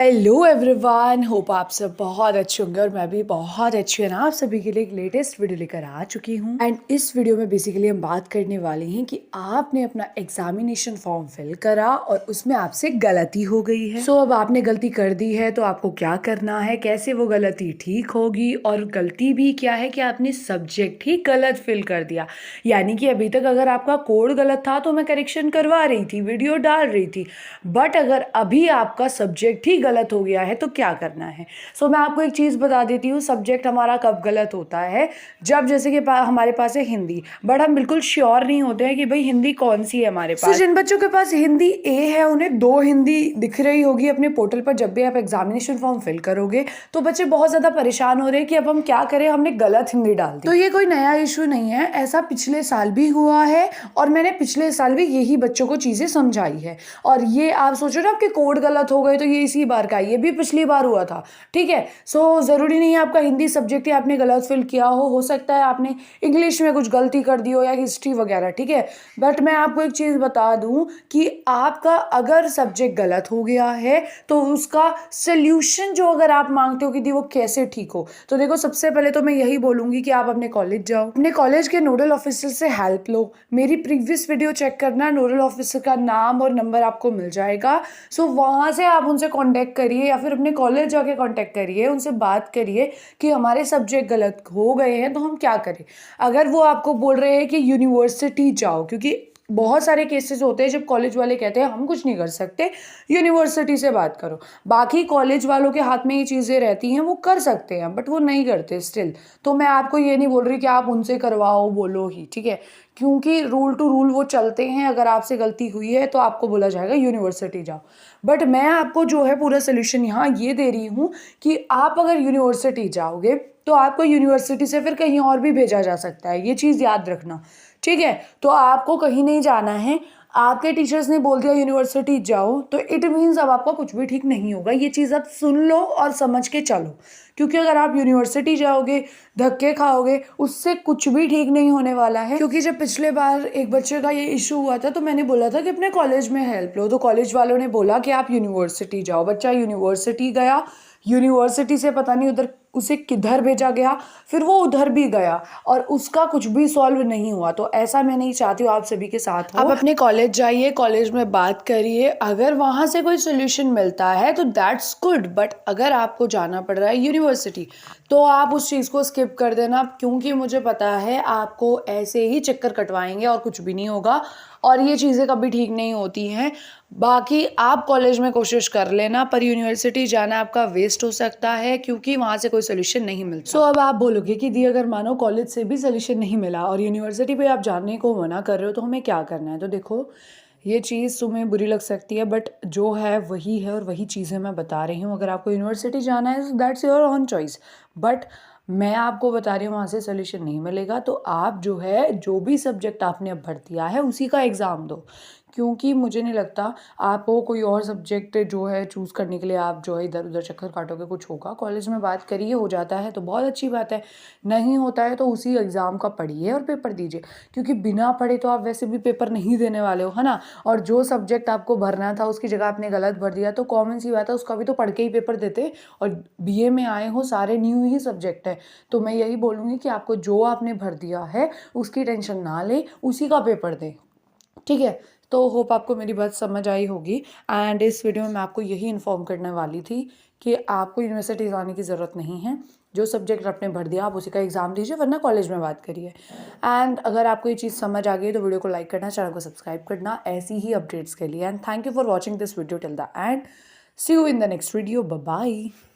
Hello everyone, hope आप सब बहुत अच्छे होंगे और मैं भी बहुत अच्छी हूँ। आप सभी के लिए एक लेटेस्ट वीडियो लेकर आ चुकी हूँ एंड इस वीडियो में बेसिकली हम बात करने वाले हैं कि आपने अपना एग्जामिनेशन फॉर्म फिल करा और उसमें आपसे गलती हो गई है। सो अब आपने गलती कर दी है तो आपको क्या करना है, कैसे वो गलती ठीक होगी, और गलती भी क्या है कि आपने सब्जेक्ट ही गलत फिल कर दिया। यानी कि अभी तक अगर आपका कोड गलत था तो मैं करेक्शन करवा रही थी, वीडियो डाल रही थी, बट अगर अभी आपका सब्जेक्ट ही गलत हो गया है तो क्या करना है। सो मैं आपको एक चीज़ बता देती हूँ, सब्जेक्ट हमारा कब गलत होता है, जब जैसे कि हमारे पास है हिंदी, बट हम बिल्कुल श्योर नहीं होते हैं कि भाई हिंदी कौन सी है हमारे पास। जिन बच्चों के पास हिंदी ए है उन्हें 2 हिंदी दिख रही होगी अपने पोर्टल पर जब भी आप एग्जामिनेशन फॉर्म फिल करोगे, तो बच्चे बहुत ज़्यादा परेशान हो रहे हैं कि अब हम क्या करें, हमने गलत हिंदी डाल दी। तो ये कोई नया इशू नहीं है, ऐसा पिछले साल भी हुआ है और मैंने पिछले साल भी यही बच्चों को चीज़ें समझाई है। और ये आप सोचो ना आपके कोड गलत हो गए तो ये इसी बार का, ये भी पिछली बार हुआ था, ठीक है। सो ज़रूरी नहीं है आपका हिंदी सब्जेक्ट ही आपने गलत फिल किया हो सकता है आपने इंग्लिश में कुछ गलती कर दी हो या हिस्ट्री वगैरह, ठीक है। बट मैं आपको एक चीज़ बता दूं कि आपका अगर सब्जेक्ट गलत हो गया है तो उसका सोल्यूशन जो अगर आप मांगते हो कि वो कैसे ठीक हो, तो देखो सबसे पहले तो मैं यही बोलूँगी कि आप अपने कॉलेज जाओ, अपने कॉलेज के नोडल ऑफिसर से हेल्प लो। मेरी प्रीवियस वीडियो चेक करना, नोडल ऑफिसर का नाम और नंबर आपको मिल जाएगा। सो वहाँ से आप उनसे कांटेक्ट करिए या फिर अपने कॉलेज जाके कांटेक्ट करिए, उनसे बात करिए कि हमारे सब्जेक्ट गलत हो गए हैं तो हम क्या करें। अगर वो आपको बोल रहे हैं कि यूनिवर्सिटी जाओ, क्योंकि बहुत सारे केसेस होते हैं जब कॉलेज वाले कहते हैं हम कुछ नहीं कर सकते, यूनिवर्सिटी से बात करो। बाकी कॉलेज वालों के हाथ में ये चीज़ें रहती हैं, वो कर सकते हैं बट वो नहीं करते स्टिल। तो मैं आपको ये नहीं बोल रही कि आप उनसे करवाओ, बोलो ही, ठीक है, क्योंकि रूल टू रूल वो चलते हैं। अगर आपसे गलती हुई है तो आपको बोला जाएगा यूनिवर्सिटी जाओ। बट मैं आपको जो है पूरा सोल्यूशन यहाँ ये दे रही हूँ कि आप अगर यूनिवर्सिटी जाओगे तो आपको यूनिवर्सिटी से फिर कहीं और भी भेजा जा सकता है, ये चीज़ याद रखना, ठीक है। तो आपको कहीं नहीं जाना है, आपके टीचर्स ने बोल दिया यूनिवर्सिटी जाओ तो इट मीन्स अब आपका कुछ भी ठीक नहीं होगा। ये चीज़ आप सुन लो और समझ के चलो, क्योंकि अगर आप यूनिवर्सिटी जाओगे धक्के खाओगे उससे कुछ भी ठीक नहीं होने वाला है। क्योंकि जब पिछले बार एक बच्चे का ये इशू हुआ था तो मैंने बोला था कि अपने कॉलेज में हेल्प लो, तो कॉलेज वालों ने बोला कि आप यूनिवर्सिटी जाओ। बच्चा यूनिवर्सिटी गया, यूनिवर्सिटी से पता नहीं उधर उसे किधर भेजा गया, फिर वो उधर भी गया और उसका कुछ भी सॉल्व नहीं हुआ। तो ऐसा मैं नहीं चाहती हूँ आप सभी के साथ हो। आप अपने कॉलेज जाइए, कॉलेज में बात करिए, अगर वहाँ से कोई सोल्यूशन मिलता है तो दैट्स गुड, बट अगर आपको जाना पड़ रहा है यूनिवर्सिटी तो आप उस चीज़ को स्किप कर देना, क्योंकि मुझे पता है आपको ऐसे ही चक्कर कटवाएंगे और कुछ भी नहीं होगा और ये चीज़ें कभी ठीक नहीं होती हैं। बाकी आप कॉलेज में कोशिश कर लेना, पर यूनिवर्सिटी जाना आपका वेस्ट हो सकता है क्योंकि वहाँ से कोई सोल्यूशन नहीं मिलता। सो अब आप बोलोगे कि दी अगर मानो कॉलेज से भी सोल्यूशन नहीं मिला और यूनिवर्सिटी पे आप जाने को मना कर रहे हो तो हमें क्या करना है। तो देखो ये चीज़ तुम्हें बुरी लग सकती है बट जो है वही है और वही चीज़ें मैं बता रही हूँ। अगर आपको यूनिवर्सिटी जाना है that's your own choice, but मैं आपको बता रही हूँ वहाँ से सोल्यूशन नहीं मिलेगा तो आप जो है जो भी सब्जेक्ट आपने अब भर दिया है उसी का एग्ज़ाम दो, क्योंकि मुझे नहीं लगता आपको कोई और सब्जेक्ट जो है चूज़ करने के लिए आप जो है इधर उधर चक्कर काटोगे कुछ होगा। कॉलेज में बात करिए, हो जाता है तो बहुत अच्छी बात है, नहीं होता है तो उसी एग्ज़ाम का पढ़िए और पेपर दीजिए, क्योंकि बिना पढ़े तो आप वैसे भी पेपर नहीं देने वाले हो, है ना। और जो सब्जेक्ट आपको भरना था उसकी जगह आपने गलत भर दिया तो कॉमन सी बात है उसका भी तो पढ़ के ही पेपर देते। और बीए में आए हो, सारे न्यू ही सब्जेक्ट है, तो मैं यही बोलूँगी कि आपको जो आपने भर दिया है उसकी टेंशन ना ले, उसी का पेपर दें, ठीक है। तो होप आपको मेरी बात समझ आई होगी एंड इस वीडियो में मैं आपको यही इन्फॉर्म करने वाली थी कि आपको यूनिवर्सिटी जाने की ज़रूरत नहीं है। जो सब्जेक्ट आपने भर दिया आप उसी का एग्ज़ाम दीजिए, वरना कॉलेज में बात करिए। एंड अगर आपको ये चीज़ समझ आ गई तो वीडियो को लाइक करना, चैनल को सब्सक्राइब करना ऐसी ही अपडेट्स के लिए। And thank you for watching this video till the end. See you in the next video, bye bye.